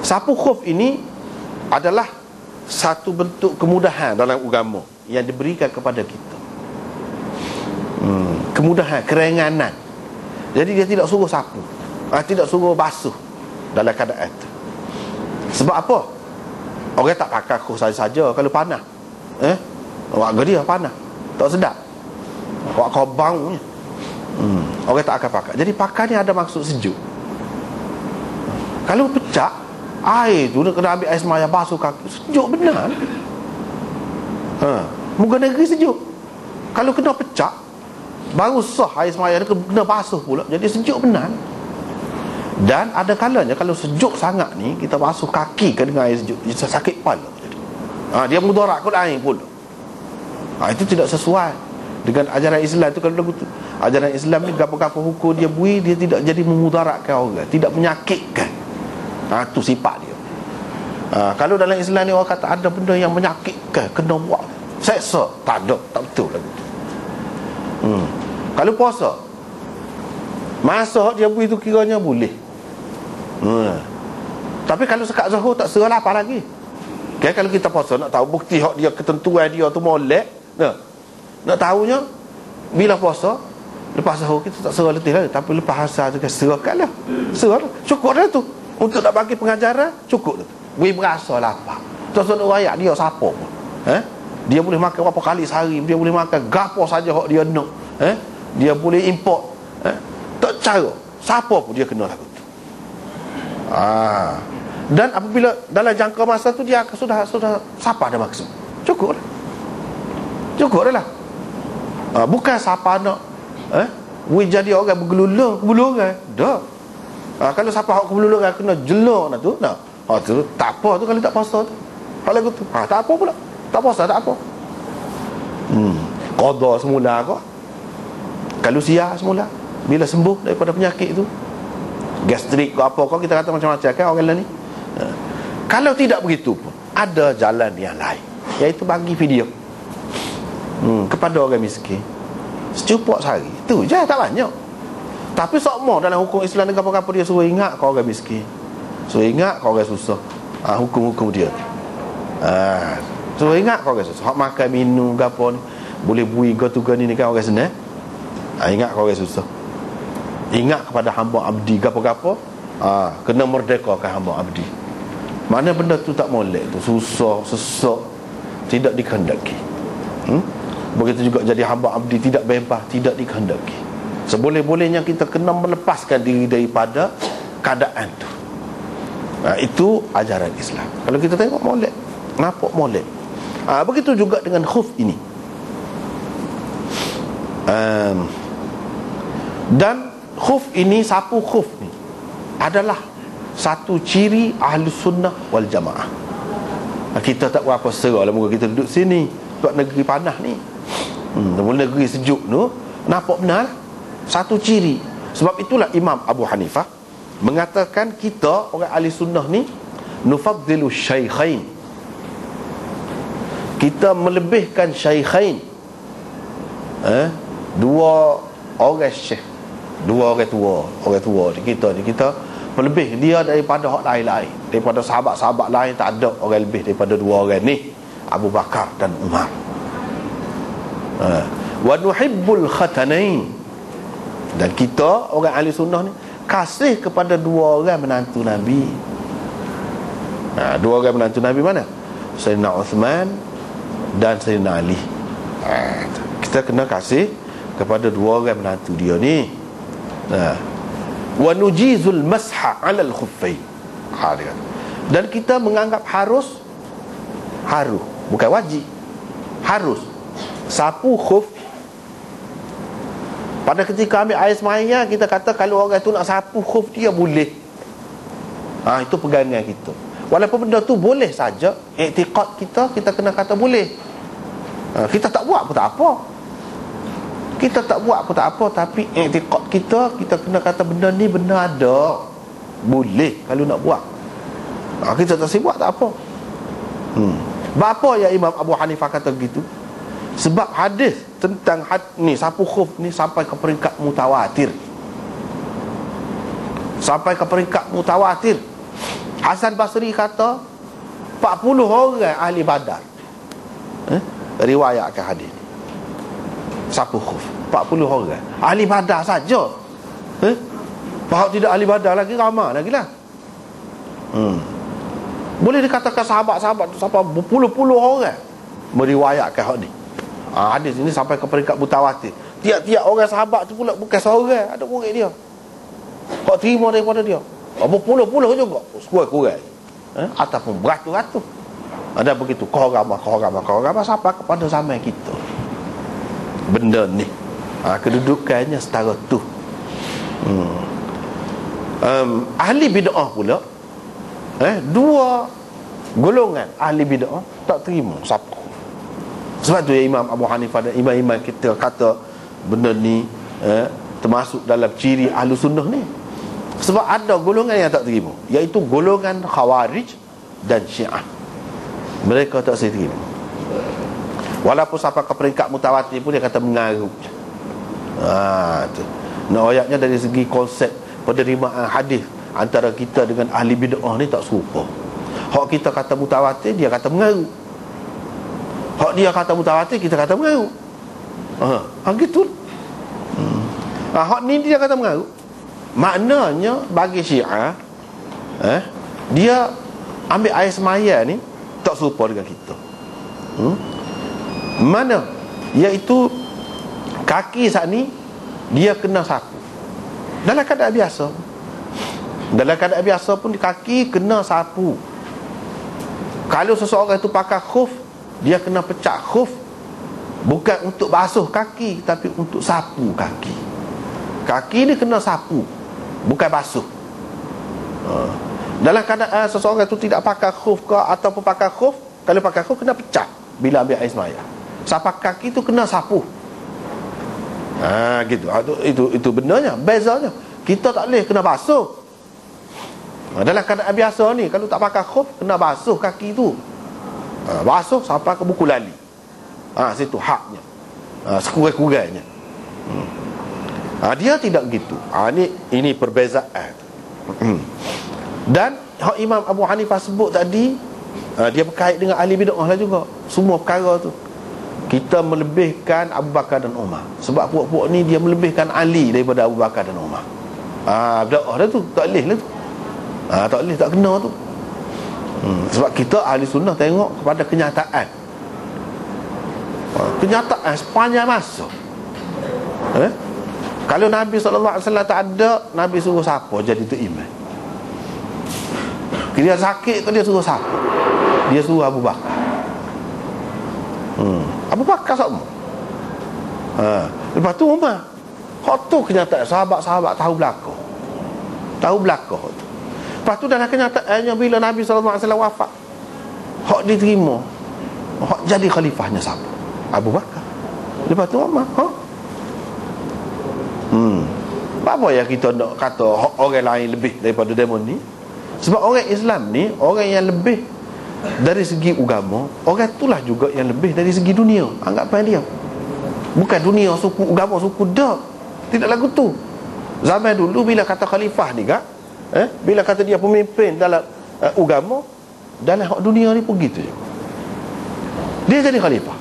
Sapu khuf ini adalah satu bentuk kemudahan dalam agama yang diberikan kepada kita. Kemudahan, keringanan. Jadi dia tidak suruh sapu, tidak suruh basuh dalam keadaan itu. Sebab apa? Orang tak pakai khuf saja kalau panas. Warga dia panas, tak sedap. Wak kau baunya. Orang tak akan pakai. Jadi pakai ni ada maksud sejuk. Kalau pecah, air tu kena ambil air semaya basuh kaki. Sejuk benar. Muka negeri sejuk. Kalau kena pecah, baru sah air semaya ni kena basuh pula. Jadi sejuk benar. Dan ada kalanya kalau sejuk sangat ni, kita basuh kaki dengan air sejuk, dia sakit kepala. Dia mudarat kot air pula. Itu tidak sesuai dengan ajaran Islam tu. Kalau lagu tu, ajaran Islam ni gapo-gapo hukum dia bui, dia tidak jadi memudaratkan orang, tidak menyakitkan. Itu sifat dia. Kalau dalam Islam ni orang kata ada benda yang menyakitkan, kena buat seksa, tak ada, tak betul lagu tu. Kalau puasa, masa dia bui tu kiranya boleh. Tapi kalau sekat Zuhur tak serah lah apa lagi. Kalau kita puasa nak tahu bukti hak dia, ketentuan dia tu molek, nak tahunya bila puasa lepas Zuhur kita tak serah letih lagi, tapi lepas asar tu serahkan lah. Serah lah. Cukup dah tu. Untuk nak bagi pengajaran cukup dah tu. Bui berasa lapar. Tuan-tuan rakyat dia siapa pun. Dia boleh makan berapa kali sehari, dia boleh makan gapo saja hak dia nak. Dia boleh import. Tak cara. Siapa pun dia kena lagu tu. Dan apabila dalam jangka masa tu dia sudah siapa ada maksud. Cukup dah. Cukup dah lah. Bukan siapa nak jadi orang bergelulung dah. Kalau siapa hak bergelulung kena jelur nak tu, tu tak apa tu kalau tak puasa tu. Hak lagu tu. Tak apa pula. Tak puasa tak apa. Qada semula kau. Kalau siar semula, bila sembuh daripada penyakit tu, gastrik ke apa kau, kita kata macam-macam kan orang lain ni. Kalau tidak begitu pun ada jalan yang lain, iaitu bagi video kepada orang miskin secupok sehari. Itu je, tak banyak. Tapi sokmo dalam hukum Islam ni apa-apa dia suruh ingat kau orang miskin, suruh ingat kau orang susah. Hukum-hukum dia suruh ingat kau orang susah. Hak makan minum gapo ni boleh bui gotu-gotu ni kan orang senang. Ingat kau orang susah. Ingat kepada hamba abdi gapo-gapo, kena merdekakan hamba abdi. Mana benda tu tak molek tu, susah, sesak, tidak dikehendaki. Begitu juga jadi hamba abdi tidak bebas, tidak dikehendaki. Seboleh-bolehnya kita kena melepaskan diri daripada keadaan tu. Itu ajaran Islam. Kalau kita tengok molek, nampak molek. Begitu juga dengan khuf ini. Dan khuf ini, sapu khuf ni adalah satu ciri ahli sunnah wal jamaah. Kita tak berapa serah lah muka kita duduk sini sebab negeri panas ni, negeri sejuk tu, nampak benar satu ciri. Sebab itulah Imam Abu Hanifah mengatakan kita orang ahli sunnah ni nufaddilu syaikhain, kita melebihkan syaikhain, dua orang syekh, dua orang tua kita melebih dia daripada hak lain-lain, daripada sahabat-sahabat lain. Tak ada orang lebih daripada dua orang ni, Abu Bakar dan Umar. Wa nuhibbul khatanain, dan kita orang ahli sunnah ni kasih kepada dua orang menantu Nabi. Dua orang menantu Nabi mana? Sayyidina Uthman dan Sayyidina Ali. Kita kena kasih kepada dua orang menantu dia ni. Wa nujizul masha 'ala al-khuffain. Dan kita menganggap harus, bukan wajib, harus sapu khuf. Pada ketika ambil air semaya, kita kata kalau orang tu nak sapu khuf dia boleh. Itu pegangan kita. Walaupun benda tu boleh saja, i'tiqad kita kena kata boleh. Kita tak buat pun tak apa. Kita tak buat pun tak apa, tapi i'tiqad kita kena kata benda ni benar ada, boleh kalau nak buat. Kita tak buat tak apa. Apa yang Imam Abu Hanifah kata begitu? Sebab hadis tentang ni sapu khuf ni sampai ke peringkat mutawatir. Sampai ke peringkat mutawatir. Hasan Basri kata 40 orang ahli Badar riwayatkan hadis ni. Sapu khuf 40 orang ahli Badar saja. Faham tidak ahli Badar lagi ramai lagi lah. Boleh dikatakan sahabat-sahabat tu sampai berpuluh-puluh orang meriwayatkan hadis ni. Hadis ini sampai ke peringkat mutawatir. Tiap-tiap orang sahabat tu pula bukan seorang, ada murid dia hak terima daripada dia. Berpuluh-puluh juga, sekurang-kurang ataupun beratus-ratus. Ada begitu kehoramah sampai kepada zaman kita. Benda ni kedudukannya setara tu. Ahli bid'ah pula, dua golongan ahli bid'ah tak terima siapa. Sebab tu Imam Abu Hanifah dan imam-imam kita kata benda ni termasuk dalam ciri ahlu sunnah ni. Sebab ada golongan yang tak terima, iaitu golongan Khawarij dan Syiah. Mereka tak saya terima. Walaupun sampai ke peringkat mutawatir pun dia kata mengaruh. Tu. Nah, ayatnya dari segi konsep penerimaan hadis antara kita dengan ahli bid'ah ni tak serupa. Hak kita kata mutawatir, dia kata mengaruh. Hak dia kata mutawatir, kita kata mengaruh. Gitu. Hak ni dia kata mengaruh. Maknanya bagi Syiah, dia ambil air semaya ni tak serupa dengan kita. Mana? Iaitu kaki saat ni dia kena sapu. Dalam keadaan biasa pun kaki kena sapu. Kalau seseorang itu pakai khuf, dia kena pecah khuf, bukan untuk basuh kaki, tapi untuk sapu kaki. Kaki dia kena sapu, bukan basuh. Dalam keadaan seseorang itu tidak pakai khuf ke ataupun pakai khuf, kalau pakai khuf kena pecah bila ambil air semaya. Sapak kaki itu kena sapu. Gitu. Itu benarnya, bezanya. Kita tak boleh kena basuh. Dalam keadaan biasa ni, kalau tak pakai khuf, kena basuh kaki tu. Basuh sampai ke buku lali. Situ haknya. Sekurang-kurangnya. Dia tidak gitu. Ini perbezaan. Dan Imam Abu Hanifah sebut tadi, dia berkait dengan ahli bid'ah lah juga. Semua perkara tu kita melebihkan Abu Bakar dan Umar. Sebab puak-puak ni dia melebihkan Ali daripada Abu Bakar dan Umar. Bid'ah dah tu, tak boleh lah tu. Tak boleh, tak kena tu. Sebab kita ahli sunnah tengok kepada kenyataan. Kenyataan sepanjang masa. Kalau Nabi SAW tak ada, Nabi suruh siapa jadi tu imam? Dia sakit tu dia suruh siapa? Dia suruh Abu Bakar. Abu Bakar sama. Lepas tu Umar. Hak tu kenyataan sahabat-sahabat tahu belakang. Lepas tu dalam kenyataannya bila Nabi SAW wafat, hak diterima, hak jadi khalifahnya siapa? Abu Bakar. Lepas tu Umar. Apa yang kita nak kata orang lain lebih daripada demon ni? Sebab orang Islam ni, orang yang lebih dari segi agama, orang itulah juga yang lebih dari segi dunia. Anggapan dia bukan dunia, suku, agama, suku, dah. Tidak lagu tu. Zaman dulu bila kata khalifah ni kak, bila kata dia pemimpin dalam agama, dalam hak dunia ni pun gitu je. Dia jadi khalifah.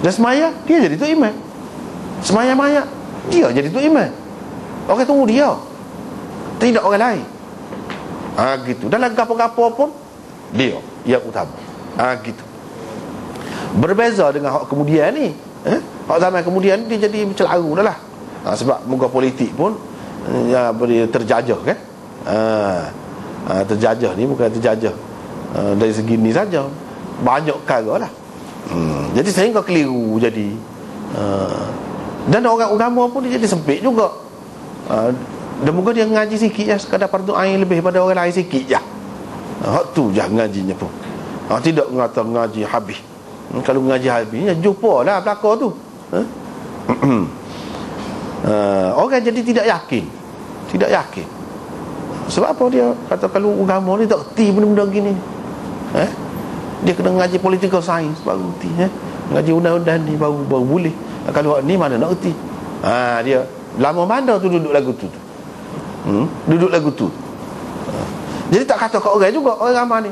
Dan semaya, dia jadi tu imam. Semaya-maya, dia jadi tu imam. Orang tunggu dia, tidak orang lain. Gitu. Dalam gapo-gapo pun dia yang utama. Gitu. Berbeza dengan hak kemudian ni. Hak zaman kemudian ni dia jadi celaru dah lah. Sebab muka politik pun terjajah kan. Terjajah ni bukan terjajah dari segi ni saja, banyak perkara lah. Jadi sehingga keliru jadi. Dan orang agama pun dia jadi sempit juga. Dan moga dia ngaji sikit je, sekadar fardu ain lebih pada orang lain sikit je. Hak tu je ngajinya pun. Tidak mengata ngaji habis. Kalau ngaji habisnya jumpa lah belakang tu. Orang jadi tidak yakin. Sebab apa dia kata kalau agama ni tak erti benda-benda gini. Dia kena ngaji political science baru erti. Ngaji undang-undang ni baru boleh. Kalau ni mana nak erti. Dia lama mana tu duduk lagu tu. Duduk lagu tu. Jadi tak kata kat orang juga, orang ramah ni.